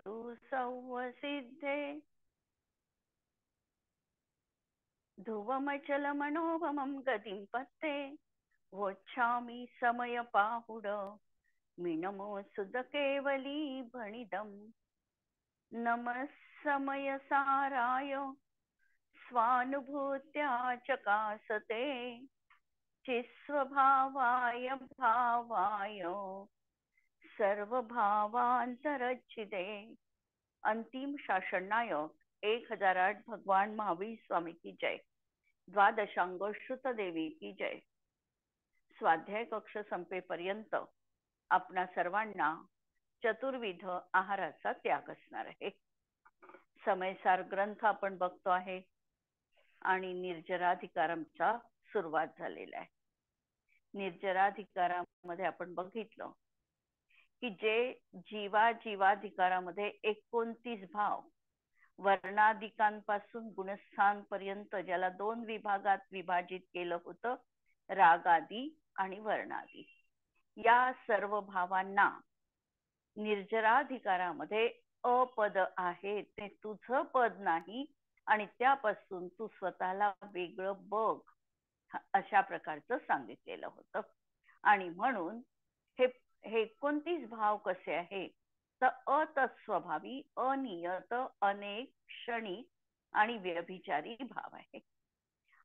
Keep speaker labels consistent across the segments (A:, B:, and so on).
A: संवसिद्धे ध्रुवमचलमनोभमं गतिं पत्ते वोच्छामि समयपाहुड मिनमोऽसुध केवली भणिदम् नमः समयसाराय स्वानुभूत्या चकासते चिस्वभावाय भावाय सर्वभावांतरच्छिदे। अंतिम शासन नायक 1008 भगवान महावीर स्वामी की जय। द्वादशांग श्रुत देवी की जय। स्वाध्याय कक्ष संपेपर्यंत आपणा सर्वांना चतुर्विध आहाराचा त्याग असणार आहे। समयसार ग्रंथ आपण बघतो आहे आणि निर्जराधिकारांचा सुरुवात झालेला आहे। निर्जराधिकारामध्ये आपण बघितलं की जे जीवाधिकारामध्ये 29 भाव वर्णाधिकांपासून गुणस्थान पर्यंत ज्याला 2 विभागात विभाजित केलं होतं, रागादी आणि वर्णादी। या सर्व भावांना निर्जराधिकारामध्ये अपद आहे, ते तुझं पद नाही आणि त्यापासून तू स्वतःला वेगळं बघ, अशा प्रकारचं सांगितलेलं होतं। आणि म्हणून हे 29 भाव कसे आहे तर अतत्स्वभावी, अनियत, अनेक, क्षणिक आणि व्यभिचारी भाव आहे।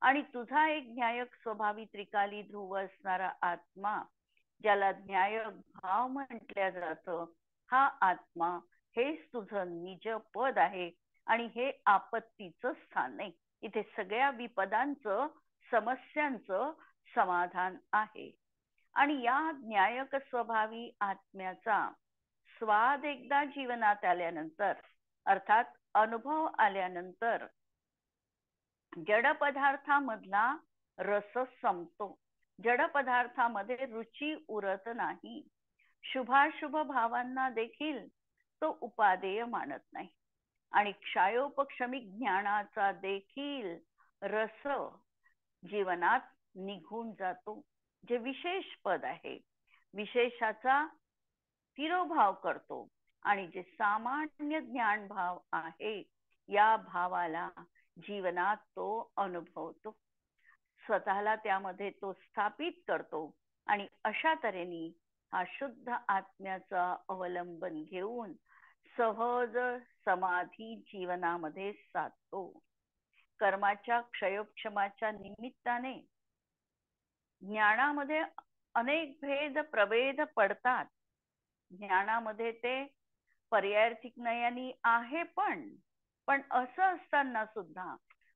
A: आणि तुझा एक न्यायक स्वभावी त्रिकाली ध्रुव असणारा आत्मा, ज्याला न्यायक भाव म्हटलं जातं, हा आत्मा हेच तुझं निज पद आहे आणि हे आपत्तीचं स्थान नाही। इथे सगळ्या विपदांचं, समस्यांचं समाधान आहे। आणि या न्यायक स्वभावी आत्म्याचा स्वाद एकदा जीवनात आल्यानंतर, अर्थात अनुभव आल्यानंतर, जड पदार्थामधला रस संपतो। जड पदार्थामध्ये रुची उरत नाही। शुभाशुभ भावांना देखील तो उपादेय मानत नाही आणि क्षायोपक्षमिक ज्ञानाचा देखील रस जीवनात निघून जातो। जे विशेष पद आहे, विशेषाचा तिरोभाव करतो आणि जे सामान्य ज्ञान भाव आहे, या भावाला जीवनात तो अनुभवतो, स्वतःला त्यामध्ये तो स्थापित करतो आणि अशा तऱ्हेने हा शुद्ध आत्म्याचा अवलंबन घेऊन सहज समाधी जीवनामध्ये साधतो। कर्माच्या क्षयोक्षमाच्या निमित्ताने ज्ञानामध्ये अनेक भेद प्रभेद पडतात। ज्ञानामध्ये ते पर्यायार्थिक नयनी आहे, पण असं असताना सुद्धा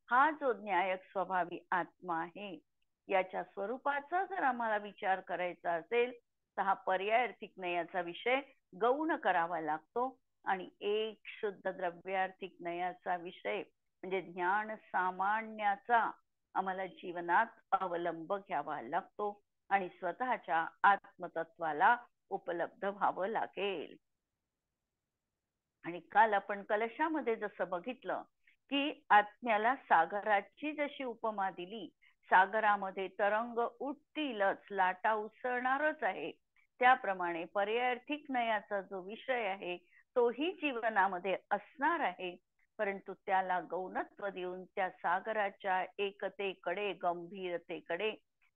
A: हा जो न्यायक स्वभावी आत्मा आहे, याच्या स्वरूपाचा जर आम्हाला विचार करायचा असेल तर हा पर्यायार्थिक नयाचा विषय गौण करावा लागतो आणि एक शुद्ध द्रव्यार्थिक नयाचा विषय म्हणजे ज्ञान सामान्याचा आम्हाला जीवनात अवलंब घ्यावा लागतो आणि स्वतःच्या आत्मतत्वाला उपलब्ध व्हावं लागेल। आणि काल आपण कलशामध्ये जसं बघितलं की आत्म्याला सागराची जशी उपमा दिली, सागरामध्ये तरंग उठतीलच, लाटा उसळणारच आहे, त्याप्रमाणे पर्यायार्थिक नयाचा जो विषय आहे तोही जीवनामध्ये असणार आहे, परंतु त्याला गौणत्व देऊन त्या सागराच्या एकतेकडे, गंभीरतेकडे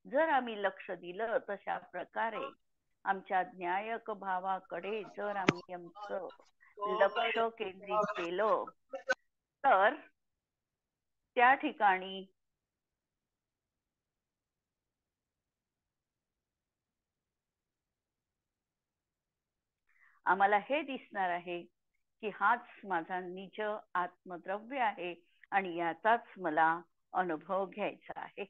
A: जर आम्ही लक्ष दिलं, तशा प्रकारे आमच्या न्यायक भावाकडे जर आम्ही आमचं लक्ष केंद्रित केलं तर त्या ठिकाणी आम्हाला हे दिसणार आहे की हाच माझा निज आत्मद्रव्य आहे आणि याचाच मला अनुभव घ्यायचा आहे।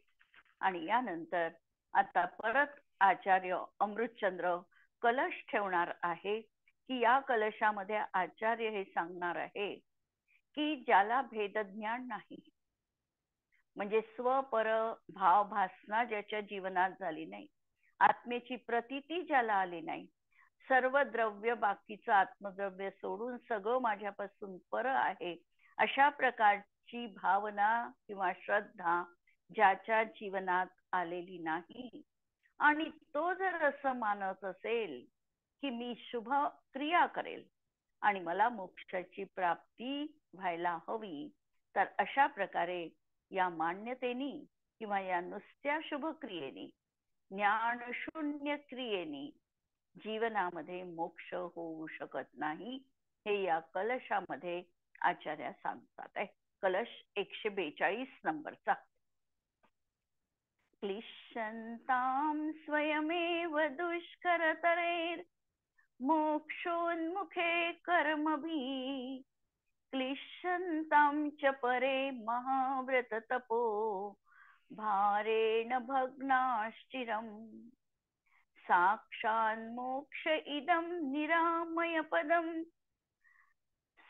A: आणि यानंतर आता परत आचार्य अमृतचंद्र कलश ठेवणार आहे की या कलशामध्ये आचार्य हे सांगणार आहे की ज्याला भेदज्ञान नाही, म्हणजे स्वपर भाव भासना ज्याच्या जीवनात झाली नाही, आत्मेची प्रतीती ज्याला आली नाही, सर्व द्रव्य बाकीचं आत्मद्रव्य सोडून सगळं माझ्यापासून पर आहे, अशा प्रकारची भावना किंवा श्रद्धा ज्याच्या जीवनात आलेली नाही आणि तो जर असं मानत असेल की मी शुभ क्रिया करेल, आणि मला मोक्षाची प्राप्ती व्हायला हवी, तर अशा प्रकारे या मान्यतेनी किंवा या नुसत्या शुभक्रियेनी, ज्ञानशून्य क्रियेनी जीवनामध्ये मोक्ष होऊ शकत नाही, हे या कलशामध्ये आचार्य सांगतात आहे. कलश 142 नंबरचा. क्लिश्यन्तां स्वयमेव दुष्करतरेर् मोक्षोन्मुखे कर्मभिः क्लिश्यन्तां च परे महाव्रत तपो भारेण भग्नाश्चिरम् साक्षान्मोक्ष इदं निरामय पदं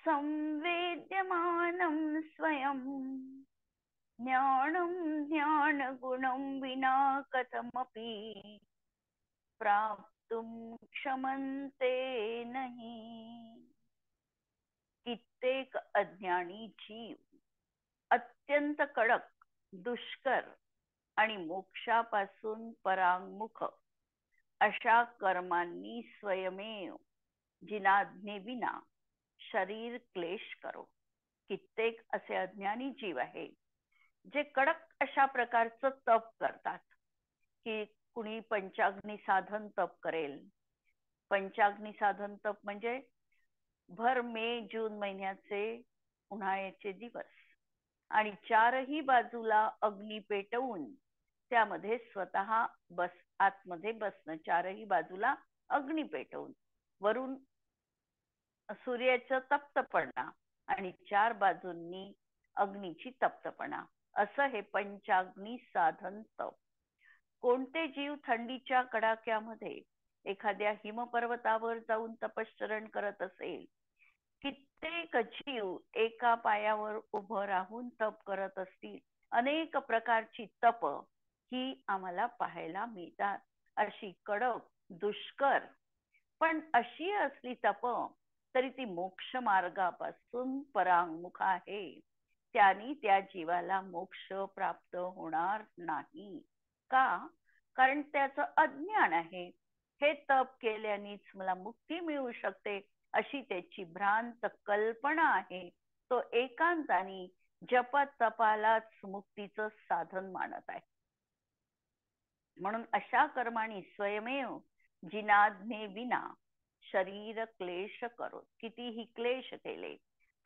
A: संवेद्यमानं स्वयं ज्ञानं ज्ञानगुणं विना कथमपि प्राप्तुं क्षमन्ते नहि. कित्येक अज्ञानी जीव अत्यंत कडक, दुष्कर आणि मोक्षापासून परांगमुख अशा कर्मांनी स्वयमेव जिनाज्ञेविना शरीर क्लेश करो. कित्येक असे अज्ञानी जीव आहे जे कडक अशा प्रकारचं तप करतात, की कुणी पंचाग्नी साधन तप करेल. पंचाग्नी साधन तप म्हणजे भर मे जून महिन्याचे उन्हाळ्याचे दिवस आणि चारही बाजूला अग्नी पेटवून त्यामध्ये स्वतः आतमध्ये बसणं, चारही बाजूला अग्नी पेटवून, वरून सूर्याचं तप्तपणा आणि चार बाजूंनी अग्नीची तप्तपणा, असं हे पंचाग्नी साधन तप. कोणते जीव थंडीच्या कडाक्यामध्ये एखाद्या हिमपर्वतावर जाऊन तपश्चरण करत असेल, कित्येक जीव एका पायावर उभं राहून तप करत असतील. अनेक प्रकारची तप ही आम्हाला पाहायला मिळतात. अशी कडक, दुष्कर, पण अशी असली तप तरी ती मोक्ष मार्गापासून परांगमुख आहे. त्यांनी त्या जीवाला मोक्ष प्राप्त होणार नाही. का? कारण त्याचं अज्ञान आहे. हे तप केल्यानेच मला मुक्ती मिळू शकते अशी त्याची भ्रांत कल्पना आहे. तो एकांताने जप तपालाच मुक्तीचं साधन मानत आहे. म्हणून अशा कर्माने स्वयमेव जिनाज्ञे विना शरीर क्लेश करो. कितीही क्लेश केले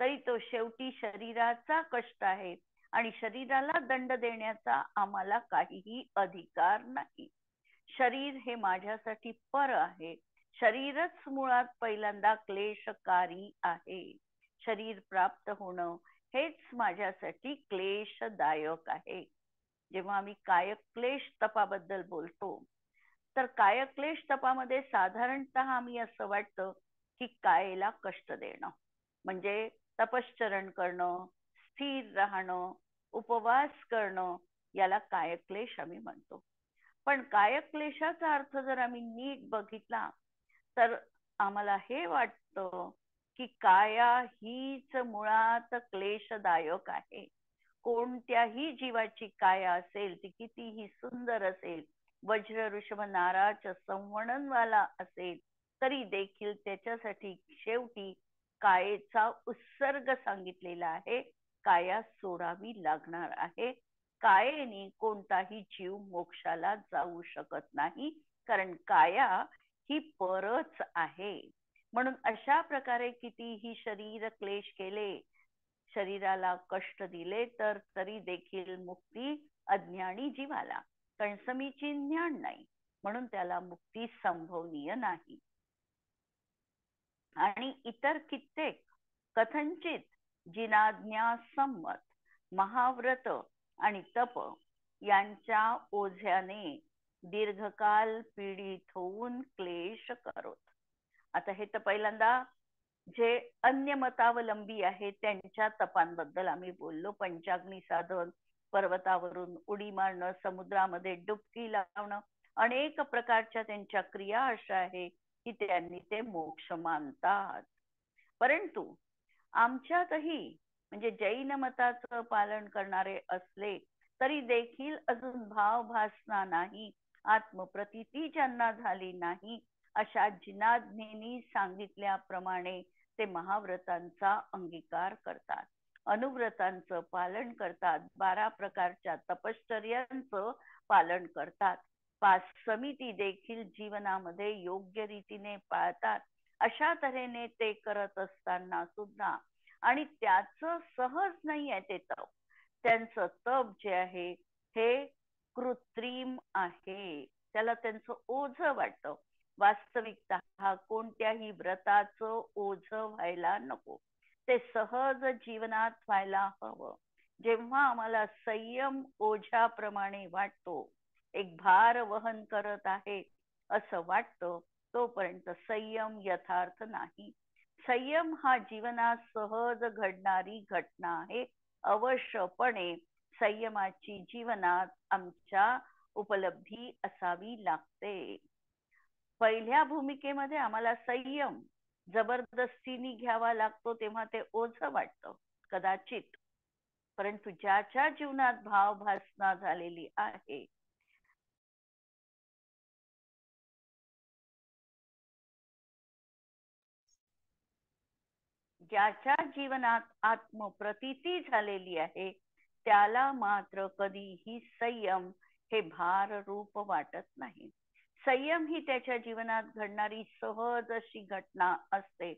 A: तरी तो शेवटी शरीराचा कष्ट आहे आणि शरीराला दंड देण्याचा आम्हाला काहीही अधिकार नाही. शरीर हे माझ्यासाठी पर आहे. शरीरच मुळात पहिल्यांदा क्लेशकारी आहे. शरीर प्राप्त होणं हेच माझ्यासाठी क्लेशदायक आहे. जेव्हा आम्ही कायक्लेश तपाबद्दल बोलतो तर कायक्लेश तपामध्ये साधारणतः आम्ही असं वाटतं की कायेला कष्ट देणं म्हणजे तपश्चरण करणं, स्थिर राहणं, उपवास करणं, याला कायक्लेश आम्ही म्हणतो. पण कायक्लेशाचा अर्थ जर आम्ही नीट बघितला तर आम्हाला हे वाटतं की काया हीच मुळात क्लेशदायक आहे. कोणत्याही जीवाची काया असेल ती कितीही सुंदर असेल, वज्र ऋषभ नाराच संवणनवाला असेल, तरी देखील त्याच्यासाठी शेवटी कायेचा उत्सर्ग सांगितलेला आहे. काया सोडावी लागणार आहे. कायेने कोणताही जीव मोक्षाला जाऊ शकत नाही, कारण काया ही परच आहे. म्हणून अशा प्रकारे कितीही शरीर क्लेश केले, शरीराला कष्ट दिले, तर तरी देखील मुक्ती अज्ञानी जीवाला, कारण समीची ज्ञान नाही, म्हणून त्याला मुक्ती संभवनीय नाही. आणि इतर कित्येक कथनचित जिनाज्ञा संमत महाव्रत आणि तप यांच्या ओझ्याने दीर्घकाल पीडित होऊन क्लेश करोत. आता हे तर पहिल्यांदा जे अन्य मतावलंबी आहेत त्यांच्या तपांबद्दल आम्ही बोललो. पंचाग्नी साधन, पर्वतावरून उडी मारणं, समुद्रामध्ये डुबकी लावणं, अनेक प्रकारच्या त्यांच्या क्रिया अशा आहे की त्यांनी ते मोक्ष मानतात. परंतु आमच्यातही म्हणजे जैन मताचं पालन करणारे असले तरी देखील अजून भाव भासना नाही, आत्मप्रतीती ज्यांना झाली नाही, अशा जिनाज्ञेनी सांगितल्याप्रमाणे ते महाव्रतांचा अंगीकार करतात, अनुव्रतांचं पालन करतात, 12 प्रकारच्या तपश्चर्यांचं पालन करतात, 5 समिती देखील जीवनामध्ये योग्य रीतीने पाळतात. अशा तऱ्हेने ते करत असताना सुद्धा, आणि त्याचं सहज नाही आहे ते तप, त्यांचं तप जे आहे हे कृत्रिम आहे, त्याला त्यांचं ओझं वाटतं. वास्तविकता हा कोणत्याही व्रताचं ओझं व्हायला नको, ते सहज जीवनात व्हायला हवं. जेव्हा आम्हाला संयम ओझ्याप्रमाणे वाटतो, एक भार वहन करत आहे असं वाटतं, तोपर्यंत संयम यथार्थ नाही. संयम हा जीवनात सहज घडणारी घटना आहे. अवश्यपणे संयमाची जीवनात आमच्या उपलब्धी असावी लागते. पहिल्या भूमिकेमध्ये आम्हाला संयम जबरदस्तीने घ्यावा लागतो, तेव्हा ते ओझं वाटतं कदाचित. परंतु ज्याच्या जीवनात भावभासना झालेली आहे, ज्याच्या जीवनात आत्मप्रतीती झालेली आहे, त्याला मात्र कधीही संयम हे भार रूप वाटत नाही. संयम ही त्याच्या जीवनात घडणारी सहज अशी घटना असते.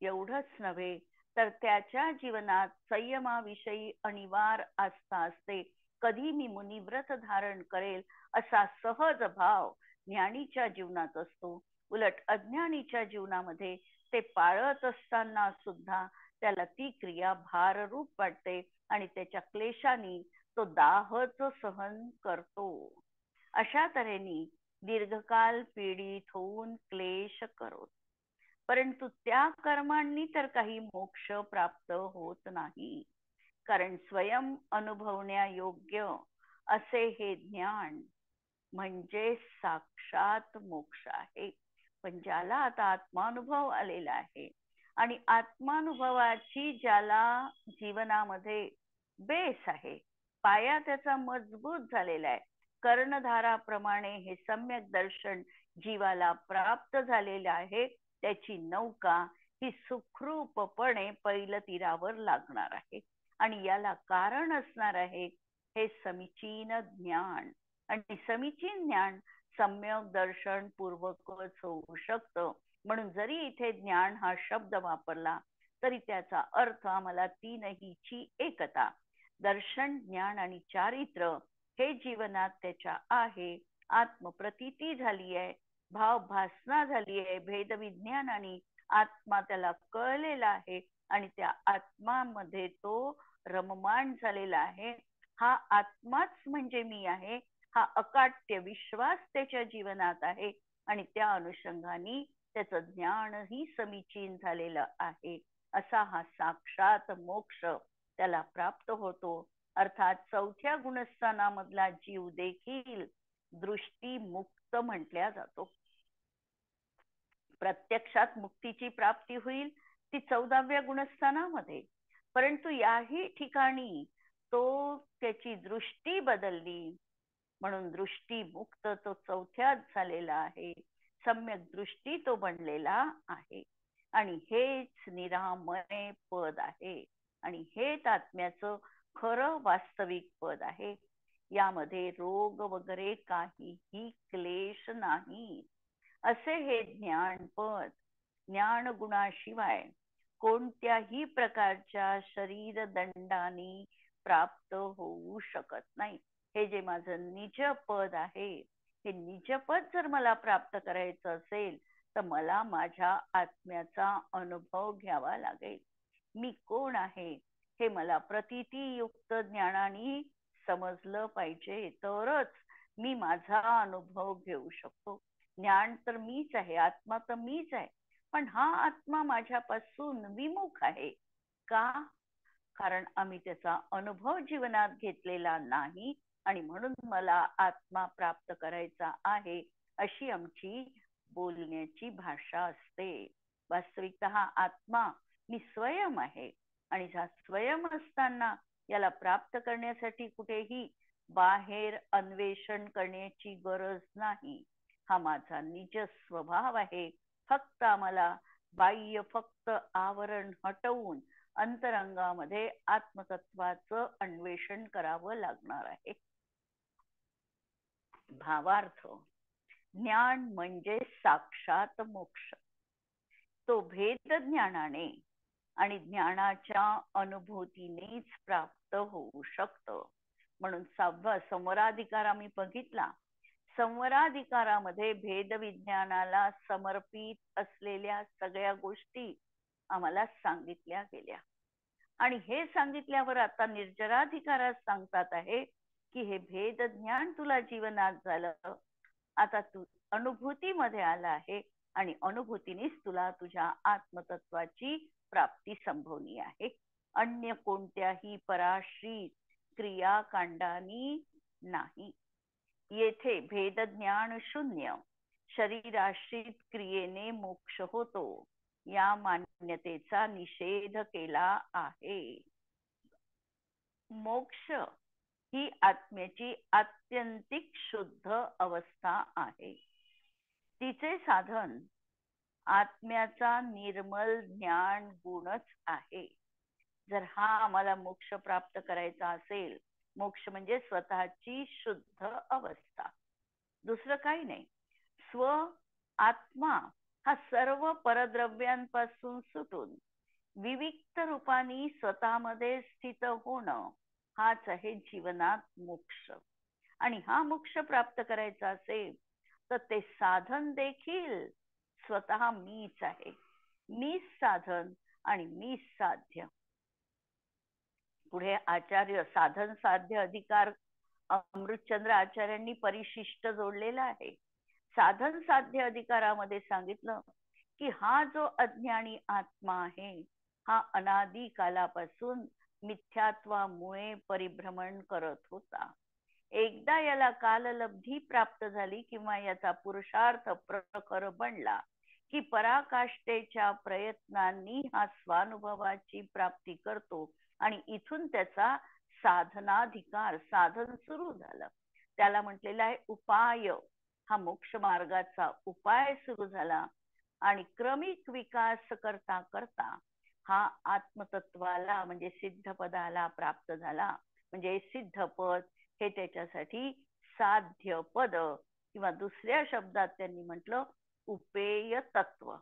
A: एवढंच नव्हे तर त्याच्या जीवनात संयमाविषयी अनिवार्य आस्था असते. कधी मी मुनिव्रत धारण करेल असा सहज भाव ज्ञानीच्या जीवनात असतो. उलट अज्ञानीच्या जीवनामध्ये ते पाळत असताना सुद्धा त्याला ती क्रिया भाररूप वाटते आणि त्याच्या क्लेशाने तो दाहच सहन करतो. अशा तऱ्हेने दीर्घकाल पीडित होऊन क्लेश करो, परंतु त्या कर्मांनी तर काही मोक्ष प्राप्त होत नाही. कारण स्वयं अनुभवण्यायोग्य असे हे ज्ञान म्हणजे साक्षात मोक्ष आहे. पण ज्याला आता आत्मानुभव आलेला आहे आणि आत्मानुभवाची ज्याला जीवनामध्ये बेस आहे, पाया त्याचा मजबूत झालेला आहे, कर्णधाराप्रमाणे हे सम्यक दर्शन जीवाला प्राप्त झालेलं आहे, त्याची नौका ही सुखरूपपणे पैलतीरावर लागणार आहे. आणि याला कारण असणार आहे हे समीचीन ज्ञान. आणि समीचीन ज्ञान सम्यक दर्शन पूर्वकच होऊ शकतं. म्हणून जरी इथे ज्ञान हा शब्द वापरला तरी त्याचा अर्थ आम्हाला तीनहीची एकता, दर्शन, ज्ञान आणि चारित्र्य हे जीवनात त्याच्या आहे. आत्मप्रतीती झाली आहे, भावभासना झाली आहे, भेदविज्ञान आणि आत्मा त्याला कळलेला आहे आणि त्या आत्मामध्ये तो रममाण झालेला आहे. हा आत्माच म्हणजे मी आहे, हा अकाट्य विश्वास त्याच्या जीवनात आहे आणि त्या अनुषंगाने त्याचं ज्ञानही समीचीन झालेलं आहे. असा हा साक्षात मोक्ष त्याला प्राप्त होतो. अर्थात 4थ्या गुणस्थानामधला जीव देखील दृष्टी मुक्त म्हटल्या जातो. प्रत्यक्षात मुक्तीची प्राप्ती होईल ती 14व्या गुणस्थानामध्ये, परंतु याही ठिकाणी तो त्याची दृष्टी बदलली म्हणून दृष्टी मुक्त तो 4थ्यात झालेला आहे. सम्यक दृष्टी तो बनलेला आहे आणि हेच निरामय पद आहे आणि हेच आत्म्याचं खरं वास्तविक पद आहे. यामध्ये रोग वगैरे काहीही क्लेश नाही. असे हे ज्ञानपद ज्ञान गुणाशिवाय कोणत्याही प्रकारच्या शरीर दंडाने प्राप्त होऊ शकत नाही. हे जे माझं निज पद आहे, हे निजपद जर मला प्राप्त करायचं असेल तर मला माझ्या आत्म्याचा अनुभव घ्यावा लागेल. मी कोण आहे हे मला प्रतीतीयुक्त ज्ञानाने समजलं पाहिजे, तरच मी माझा अनुभव घेऊ शकतो. ज्ञान तर मीच आहे, आत्मा तर मीच आहे, पण हा आत्मा माझ्यापासून विमुख आहे का? कारण आम्ही त्याचा अनुभव जीवनात घेतलेला नाही आणि म्हणून मला आत्मा प्राप्त करायचा आहे अशी आमची बोलण्याची भाषा असते. वास्तविकता हा आत्मा मी स्वयं आहे आणि हा स्वयं असताना याला प्राप्त करण्यासाठी कुठेही बाहेर अन्वेषण करण्याची गरज नाही. हा माझा निज स्वभाव आहे. फक्त आम्हाला बाह्य फक्त आवरण हटवून अंतरंगामध्ये आत्मतत्वाचं अन्वेषण करावं लागणार आहे. भावार्थ, ज्ञान म्हणजे साक्षात मोक्ष. तो भेद ज्ञानाने आणि ज्ञानाच्या अनुभूतीनेच प्राप्त होऊ शकतं. म्हणून 6वा संवराधिकार आम्ही बघितला. संवराधिकारामध्ये भेद विज्ञानाला समर्पित असलेल्या सगळ्या गोष्टी आम्हाला सांगितल्या गेल्या. आणि हे सांगितल्यावर आता निर्जराधिकारात सांगतात आहे की हे भेद ज्ञान तुला जीवनात झालं, आता तू अनुभूतीमध्ये आला आहे आणि अनुभूतीनेच तुला तुझ्या आत्मतत्वाची प्राप्ती संभवनी आहे. अन्य कोणत्याही पराश्रित क्रियाकांडानी नाही. येथे भेद ज्ञान शून्य शरीराश्रित क्रियेने मोक्ष होतो या मान्यतेचा निषेध केला आहे. मोक्ष ही आत्म्याची आत्यंतिक शुद्ध अवस्था आहे. तिचे साधन आत्म्याचा निर्मल ज्ञान गुणच आहे. जर हा आम्हाला मोक्ष प्राप्त करायचा असेल, मोक्ष म्हणजे स्वतःची शुद्ध अवस्था, दुसरं काही नाही. स्व आत्मा हा सर्व परद्रव्यांपासून सुटून विविक्त रूपाने स्वतःमध्ये स्थित होणं हाच आहे जीवनात मोक्ष. आणि हा मोक्ष प्राप्त करायचा असेल तर ते साधन देखील स्वतः मीच आहे. मीच साधन आणि मीच साध्य. पुढे आचार्य साधन साध्य अधिकार अमृतचंद्र आचार्यांनी परिशिष्ट जोडलेला आहे. साधन साध्य अधिकारामध्ये सांगितलं की हा जो अज्ञानी आत्मा आहे हा अनादी कालापासून मिथ्यात्वामुळे परिभ्रमण करत होता. एकदा याला काललब्धी प्राप्त झाली किंवा याचा पुरुषार्थ प्रखर बनला की पराकाष्ठेच्या प्रयत्नांनी हा स्वानुभवाची प्राप्ती करतो आणि इथून त्याचा साधनाधिकार साधन सुरू झालं. त्याला म्हटलेलं आहे उपाय. हा मोक्ष मार्गाचा उपाय सुरू झाला आणि क्रमिक विकास करता करता हा आत्मतत्वाला म्हणजे सिद्ध पदाला प्राप्त झाला. म्हणजे सिद्ध पद हे त्याच्यासाठी साध्य पद किंवा दुसऱ्या शब्दात त्यांनी म्हटलं उपेय तत्व.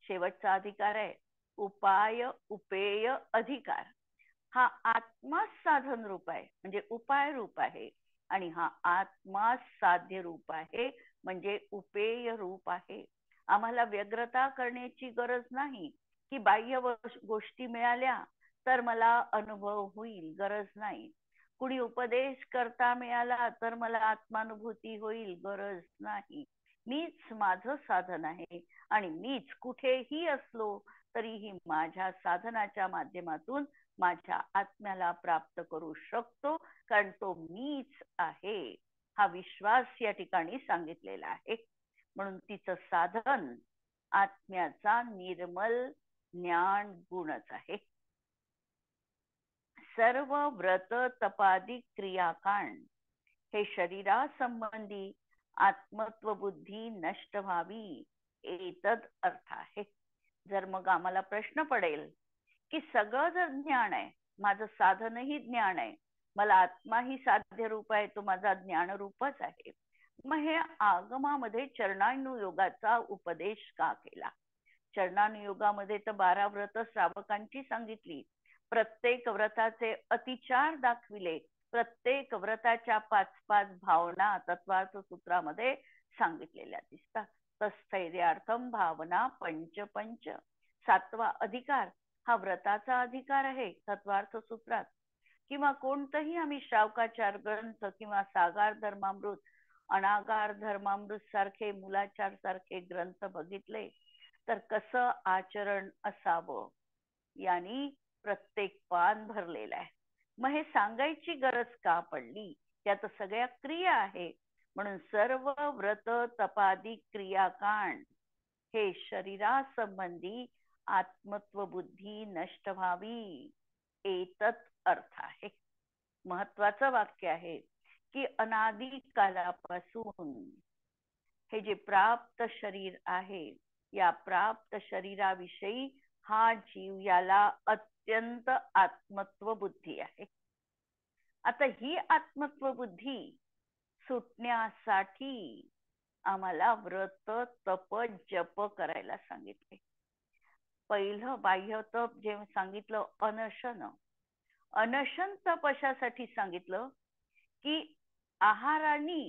A: शेवटचा अधिकार आहे उपाय उपेय अधिकार. हा आत्मा साधन रूप आहे म्हणजे उपाय रूप आहे आणि हा आत्मा साध्य रूप आहे म्हणजे उपेय रूप आहे. आम्हाला व्यग्रता करण्याची गरज नाही की बाह्य गोष्टी मिळाल्या तर मला अनुभव होईल, गरज नाही. कुणी उपदेश करता मिळाला तर मला आत्मानुभूती होईल, गरज नाही. मीच माझं साधन आहे आणि मीच कुठेही असलो तरीही माझ्या साधनाच्या माध्यमातून माझ्या आत्म्याला प्राप्त करू शकतो, कारण तो मीच आहे हा विश्वास या ठिकाणी सांगितलेला आहे. म्हणून तिचं साधन आत्म्याचा निर्मल ज्ञान गुणच आहे. सर्व व्रत तपादी क्रियाकांड हे शरीरासंबंधी आत्मत्व बुद्धी नष्ट व्हावी एतद अर्थ आहे. जर मग आम्हाला प्रश्न पडेल की सगळं जर ज्ञान आहे, माझं साधनही ज्ञान आहे, मला आत्मा ही साध्य रूप आहे, तो माझा ज्ञान रूपच आहे, मग हे आगमामध्ये चरणानुयोगाचा उपदेश का केला? चरणानुयोगामध्ये तर 12 व्रत श्रावकांची सांगितली. प्रत्येक व्रताचे अतिचार दाखविले. प्रत्येक व्रताच्या 5-5 भावना तत्वार्थ सूत्रामध्ये सांगितलेल्या दिसतात. तस्थैर्यार्थम भावना पंच पंच. 7वा अधिकार हा व्रताचा अधिकार आहे तत्वार्थ सूत्रात. किंवा कोणतंही आम्ही श्रावकाचार ग्रंथ किंवा सागार धर्मामृत, अनागार धर्मामृत सारखे, मूलाचार सारखे ग्रंथ बघितले तर कसं आचरण असावं यांनी प्रत्येक पान भरलेलं आहे. मग हे सांगायची गरज का पडली? त्यात सगळ्या क्रिया आहे. म्हणून सर्व व्रत तपादी क्रियाकांड हे शरीरासंबंधी आत्मत्व बुद्धी नष्ट व्हावी एतत अर्थ आहे. महत्वाचं वाक्य आहे की अनादी कालापासून हे जे प्राप्त शरीर आहे या प्राप्त शरीराविषयी हा जीव याला अत्यंत आत्मत्व बुद्धी आहे. आता ही आत्मत्व बुद्धी सुटण्यासाठी आम्हाला व्रत तप जप करायला सांगितले. पहिलं बाह्य तप जे सांगितलं अनशन. अनशन तप अशासाठी सांगितलं की आहाराने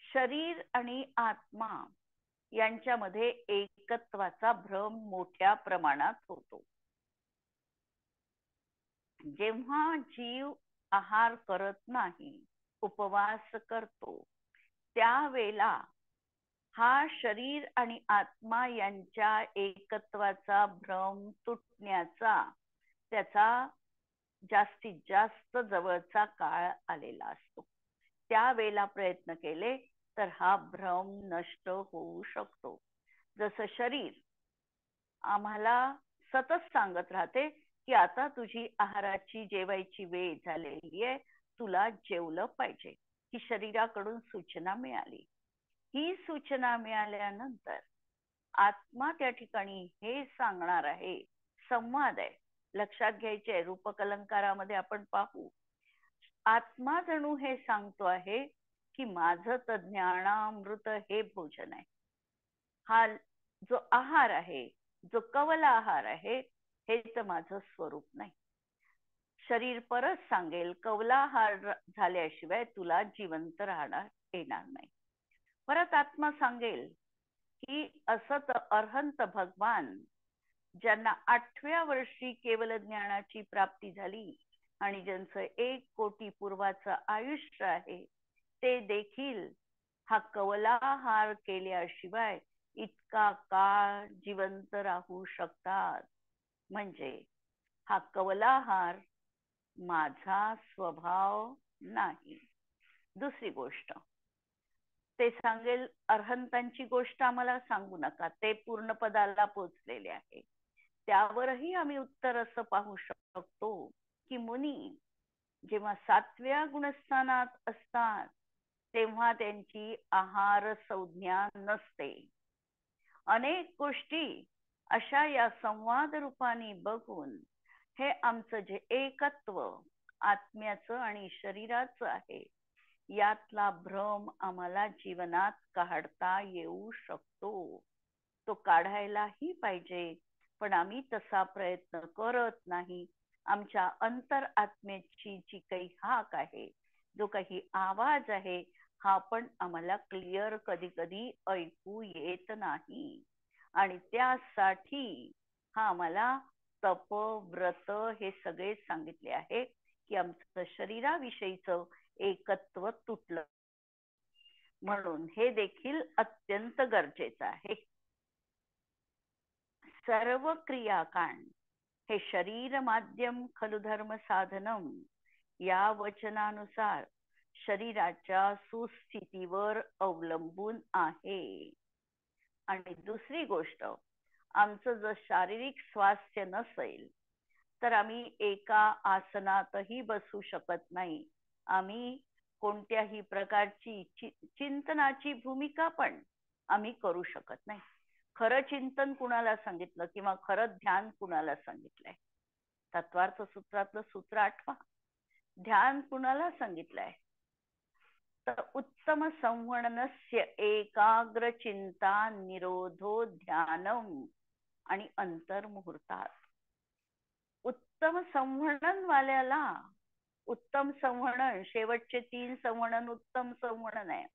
A: शरीर आणि आत्मा यांच्यामध्ये एकत्वाचा भ्रम मोठ्या प्रमाणात होतो. जेव्हा जीव आहार करत नाही, उपवास करतो, त्यावेळेला हा शरीर आणि आत्मा यांच्या एकत्वाचा भ्रम तुटण्याचा त्याचा जास्तीत जास्त जवळचा काळ आलेला असतो. त्यावेळेला प्रयत्न केले तर हा भ्रम नष्ट होऊ शकतो. जसं शरीर आम्हाला सतत सांगत राहते की आता तुझी आहाराची जेवायची वेळ झालेली आहे, तुला जेवलं पाहिजे, ही शरीराकडून सूचना मिळाली. ही सूचना मिळाल्यानंतर आत्मा त्या ठिकाणी हे सांगणार आहे, संवाद आहे, लक्षात घ्यायचे. रूपकलंकारामध्ये आपण पाहू, आत्मा जणू हे सांगतो आहे की माझं तर ज्ञानामृत हे भोजन आहे. हा जो आहार आहे, जो कवला आहार आहे, हेच माझं स्वरूप नाही. शरीर परत सांगेल कवला आहार झाल्याशिवाय तुला जिवंत राहणार येणार नाही. परत आत्मा सांगेल की असत अरहंत भगवान ज्यांना 8व्या वर्षी केवल ज्ञानाची प्राप्ती झाली आणि ज्यांचं 1 कोटी पूर्वाचं आयुष्य आहे, ते देखील हा कवलाहार केल्याशिवाय इतका काळ जिवंत राहू शकतात. म्हणजे हा कवलाहार माझा स्वभाव नाही. दुसरी गोष्ट ते सांगेल, अरहंतांची गोष्ट आम्हाला सांगू नका, ते पूर्ण पदाला पोचलेले आहे. त्यावरही आम्ही उत्तर असं पाहू शकतो की मुनी जेव्हा 7व्या गुणस्थानात असतात तेव्हा त्यांची आहार संज्ञा नसते. अनेक गोष्टी अशा या संवाद रूपाने बघून हे आमचं जे एकत्व आत्म्याचं आणि शरीराचं आहे, यातला भ्रम आम्हाला जीवनात काढता येऊ शकतो. तो काढायलाही पाहिजे, पण आम्ही तसा प्रयत्न करत नाही. आमच्या अंतर आत्म्याची जी काही हाक आहे, जो काही आवाज आहे, हा पण आम्हाला क्लिअर कधी कधी ऐकू येत नाही. आणि त्यासाठी हा आम्हाला तप व्रत हे सगळे सांगितले आहे की आमचं शरीराविषयीचं एकत्व तुटलं. म्हणून हे देखील अत्यंत गरजेचं आहे. सर्व क्रियाकांड हे शरीर माध्यम खलु धर्म साधनम या वचनानुसार शरीराच्या सुस्थितीवर अवलंबून आहे. आणि दुसरी गोष्ट, आमचं जर शारीरिक स्वास्थ्य नसेल तर आम्ही एका आसनातही बसू शकत नाही. आम्ही कोणत्याही प्रकारची चिंतनाची भूमिका पण आम्ही करू शकत नाही. खरं चिंतन कुणाला सांगितलं किंवा खरं ध्यान कुणाला सांगितलंय? तत्वार्थ सूत्रातलं सूत्र आठवा. ध्यान कुणाला सांगितलंय? तर उत्तम संवरणस्य एकाग्र चिंता निरोधो ध्यानम आणि अंतर्मुहूर्तात. उत्तम संवरण वाल्याला, उत्तम संवरण शेवटचे 3 संवरण उत्तम संवरण आहे.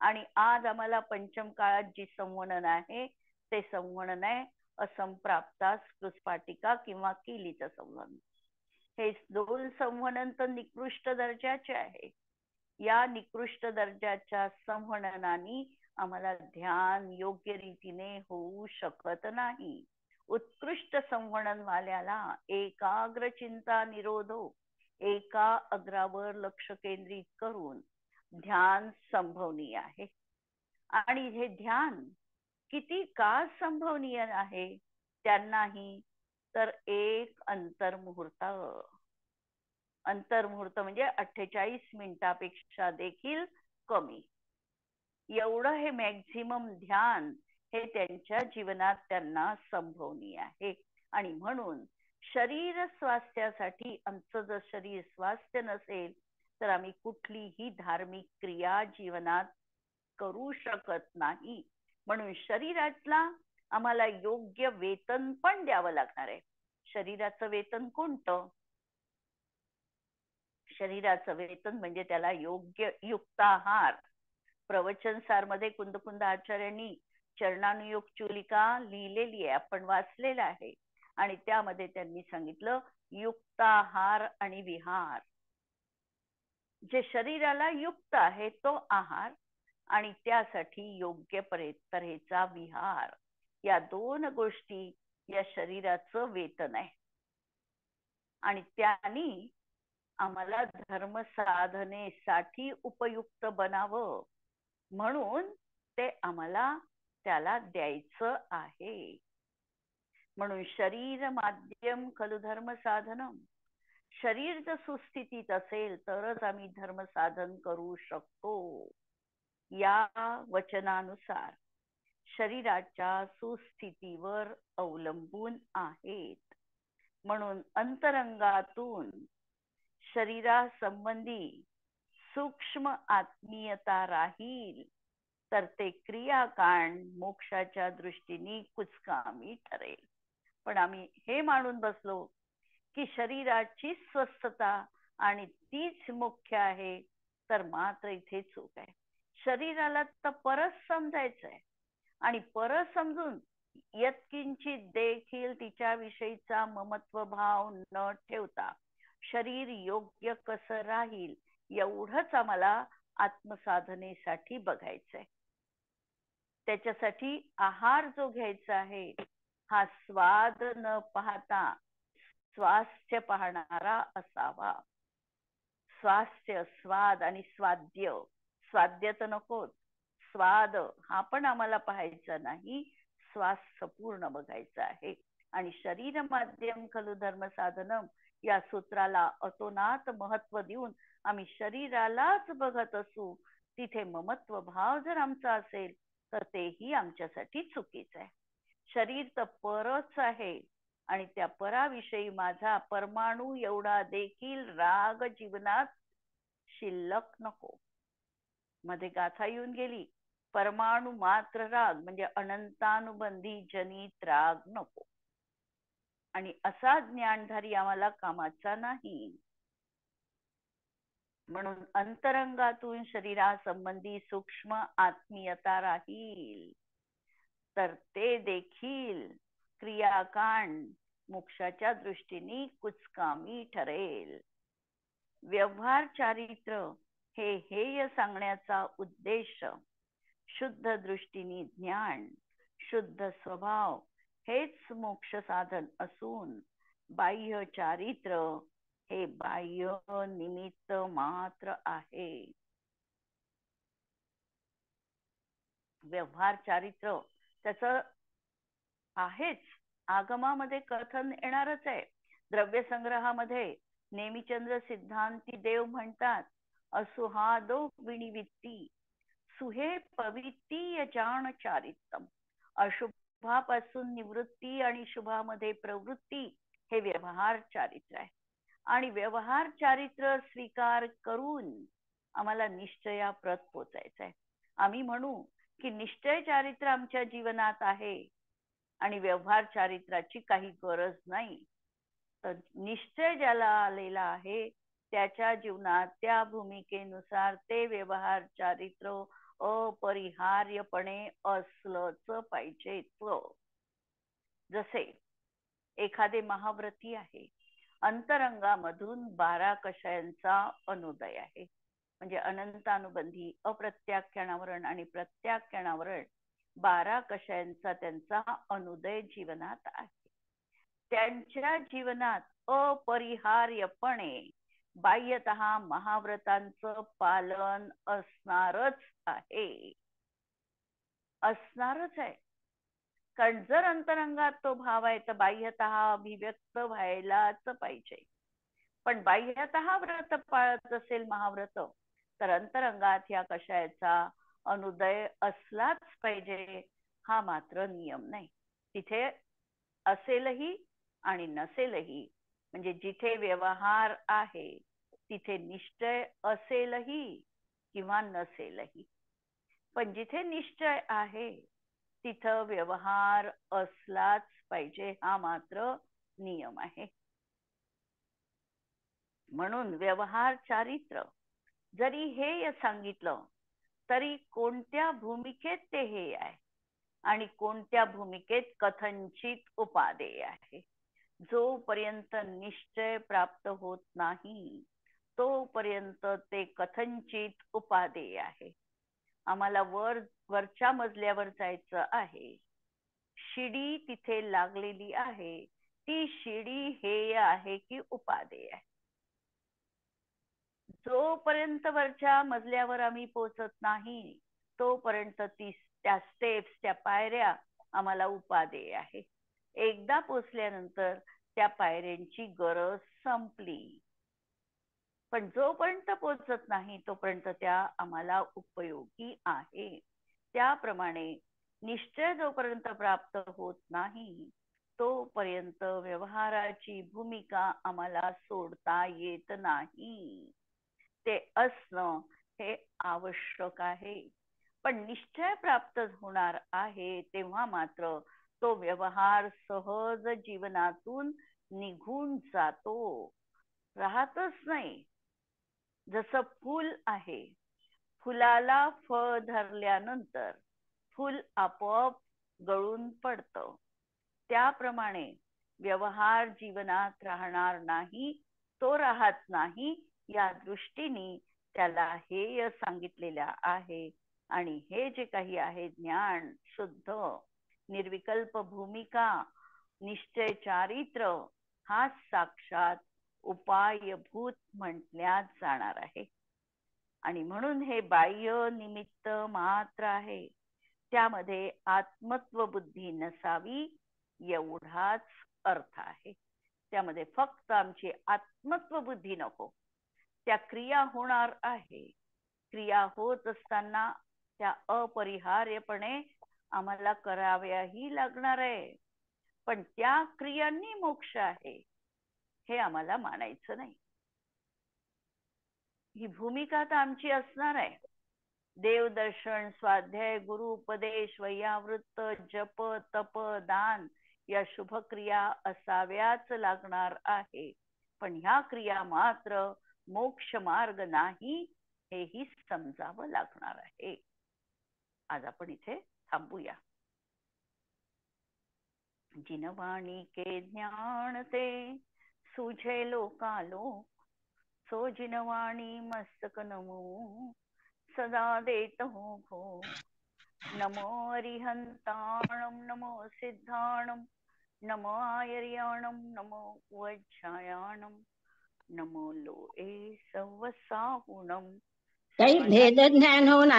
A: आणि आज आम्हाला पंचम काळात जी संवरण आहे ते संवरण आहे असंप्राप्ता स्फुस्फाटिका किंवा किलीचं संवरण. हे 2 संवरण तर निकृष्ट दर्जाचे आहे. या निकृष्ट दर्जाच्या संवरणाने आम्हाला ध्यान योग्य रीतीने होऊ शकत नाही. उत्कृष्ट संवरण वाल्याला एकाग्र चिंता निरोधो, एका अग्रावर लक्ष केंद्रित करून ध्यान संभवनीय आहे. आणि हे ध्यान किती काळ संभवनीय आहे त्यांनाही? तर 1 अंतर्मुहूर्त. अंतर्मुहूर्त म्हणजे 48 मिनिटापेक्षा देखील कमी. एवढं हे मॅक्झिमम ध्यान हे त्यांच्या जीवनात त्यांना संभवनीय आहे. आणि म्हणून शरीर स्वास्थ्यासाठी आमचं जर शरीर स्वास्थ्य नसेल तर आम्ही कुठलीही धार्मिक क्रिया जीवनात करू शकत नाही. म्हणून शरीरातला आम्हाला योग्य वेतन पण द्यावं लागणार आहे. शरीराचं वेतन कोणतं? शरीराचं वेतन म्हणजे त्याला योग्य युक्ताहार. प्रवचन सार मध्ये कुंद आचार्यांनी चरणानुयोग चूलिका लिहिलेली आहे, आपण वाचलेलं आहे. आणि त्यामध्ये त्यांनी सांगितलं युक्ताहार आणि विहार. जे शरीराला युक्त आहे तो आहार आणि त्यासाठी योग्य तऱ्हेचा विहार, या दोन गोष्टी या शरीराचं वेतन आहे. आणि त्यांनी आम्हाला धर्म साधनेसाठी उपयुक्त बनावं म्हणून ते आम्हाला त्याला द्यायचं आहे. म्हणून शरीर माध्यम खलु धर्म साधनम. शरीर जर सुस्थितीत असेल तरच आम्ही धर्म साधन करू शकतो. या वचनानुसार शरीराच्या सुस्थितीवर अवलंबून आहेत. म्हणून अंतरंगातून शरीरासंबंधी सूक्ष्म आत्मीयता राहील तर ते क्रियाकांड मोक्षाच्या दृष्टीने कुचकामी ठरेल. पण आम्ही हे मानून बसलो की शरीराची स्वस्थता आणि तीच मुख्य आहे, तर मात्र इथे चूक आहे. शरीराला तर परत समजायचंय आणि परत समजून यत्किंचित देखील तिच्याविषयीचा ममत्व भाव न ठेवता शरीर योग्य कसं राहील एवढंच आम्हाला आत्मसाधनेसाठी बघायचंय. त्याच्यासाठी आहार जो घ्यायचा आहे हा स्वाद न पाहता स्वास्थ्य पाहणारा असावा. स्वास्थ्य, स्वाद आणि स्वाद्य. स्वाद्य तर नको, स्वाद हा पण आम्हाला पाहायचा नाही, स्वास्थ्य पूर्ण बघायचं आहे. आणि शरीर माध्यम खलु धर्म साधनम या सूत्राला अतोनात महत्व देऊन आम्ही शरीरालाच बघत असू, तिथे ममत्व भाव जर आमचा असेल तर तेही आमच्यासाठी चुकीचं आहे. शरीर तर परच आहे आणि त्या पराविषयी माझा परमाणू एवढा देखील राग जीवनात शिल्लक नको. मध्ये गाथा येऊन गेली, परमाणू मात्र राग म्हणजे अनंतानुबंधी जनित राग नको. आणि असा ज्ञानधारी आम्हाला कामाचा नाही. म्हणून अंतरंगातून शरीरासंबंधी सूक्ष्म आत्मीयता राहील तर ते देखील क्रियाकांड मोक्षाच्या दृष्टीने कुचकामी ठरेल. व्यवहार चारित्र हे हेय सांगण्याचा उद्देश शुद्ध दृष्टीने ज्ञान, शुद्ध स्वभाव हेच मोक्ष साधन असून बाह्य चारित्र हे बाह्य निमित्त मात्र आहे. व्यवहार चारित्र त्याच आहेच, आगमामध्ये कथन येणारच आहे. द्रव्य संग्रहामध्ये नेमिचंद्र सिद्धांती देव म्हणतात, असुहादो विनिवित्ती सुहे पवित्ती जाण चारित्रम. अशुभापासून निवृत्ती आणि शुभामध्ये प्रवृत्ती हे व्यवहार चारित्र आहे. आणि व्यवहार चारित्र स्वीकार करून आम्हाला निश्चयाप्रत पोचायचं आहे. आम्ही म्हणू की निश्चय चारित्र आमच्या जीवनात आहे आणि व्यवहार चारित्राची काही गरज नाही, तर निश्चय ज्याला आलेला आहे त्याच्या जीवनात त्या भूमिकेनुसार ते व्यवहार चारित्र अपरिहार्यपणे असलंच पाहिजे. जसे एखादे महाव्रती आहे, अंतरंगामधून 12 कषायांचा अनुदय आहे, म्हणजे अनंतानुबंधी अप्रत्याख्यानावरण आणि प्रत्याख्यानावरण 12 कषायांचा त्यांचा अनुदय जीवनात आहे. त्यांच्या जीवनात अपरिहार्यपणे बाह्यतः महाव्रतांचं पालन असणारच आहे, असणारच आहे. कारण जर अंतरंगात तो भाव आहे तर बाह्यतः अभिव्यक्त व्हायलाच पाहिजे. पण बाह्यतः व्रत पाळत असेल महाव्रत तर अंतरंगात या कषायाचा अनुदय असलाच पाहिजे. हा मात्र नियम नाही. तिथे असेलही आणि नसेलही, म्हणजे जिथे व्यवहार आहे तिथे निश्चय असेलही किंवा नसेलही. पण जिथे निश्चय आहे तिथं व्यवहार असलाच पाहिजे, हा मात्र नियम आहे. म्हणून व्यवहार चारित्र जरी हेय सांगितलं तरी कोणत्या भूमिकेत ते हेय आहे आणि कोणत्या भूमिकेत कथनचित उपादेय आहे. जोपर्यंत निश्चय प्राप्त होत नाही तोपर्यंत ते कथनचित उपादेय आहे. आम्हाला वरच्या मजल्यावर जायचं आहे, शिडी तिथे लागलेली आहे, ती शिडी हेय आहे की उपादेय आहे. जोपर्यंत वरच्या मजल्यावर आम्ही पोहोचत नाही तोपर्यंत त्या स्टेप्स, त्या पायऱ्या आम्हाला उपादेय आहे. एकदा पोचल्यानंतर त्या पायऱ्यांची गरज संपली. पण जोपर्यंत पोचत नाही तोपर्यंत त्या आम्हाला उपयोगी आहे. त्याप्रमाणे निश्चय जोपर्यंत प्राप्त होत नाही तोपर्यंत व्यवहाराची भूमिका आम्हाला सोडता येत नाही. ते असणं हे आवश्यक आहे. पण निश्चय प्राप्त होणार आहे तेव्हा मात्र तो व्यवहार सहज जीवनातून निघून जातो, राहतच नाही. जसं फूल आहे, फुलाला फळ धरल्यानंतर फूल आपोआप गळून पडतं, त्याप्रमाणे व्यवहार जीवनात राहणार नाही, तो राहत नाही. या दृष्टीने त्याला हेय सांगितलेलं आहे. आणि हे जे काही आहे ज्ञान शुद्ध निर्विकल्प भूमिका निश्चय चारित्र हा साक्षात उपायभूत म्हटल्यात जाणार आहे. आणि म्हणून हे बाह्य निमित्त मात्र आहे, त्यामध्ये आत्मत्व बुद्धी नसावी एवढाच अर्थ आहे. त्यामध्ये फक्त आमची आत्मत्व बुद्धी नको. त्या क्रिया होणार आहे, क्रिया होत असताना त्या अपरिहार्यपणे आम्हाला कराव्याही लागणार आहे. पण त्या क्रियांनी मोक्ष आहे हे आम्हाला मानायचं नाही. ही भूमिका तर आमची असणार आहे. देवदर्शन, स्वाध्याय, गुरु उपदेश, वैयावृत्त, जप, तप, दान या शुभ क्रिया असाव्याच लागणार आहे. पण ह्या क्रिया मात्र मोक्ष मार्ग नाही हेही समजावं लागणार आहे. आज आपण इथे थांबूया. जिनवाणी के ज्ञान ते सुझे लोकालोक, सो जिनवाणी मस्तक नमो सदा देत हो भो. नमो अरिहंताणम, नमो सिद्धाणम, नमो आयर्याणम, नमो वज्रायाणम, नमो लोए सवसाहुणम.
B: काही भेद ज्ञान होऊन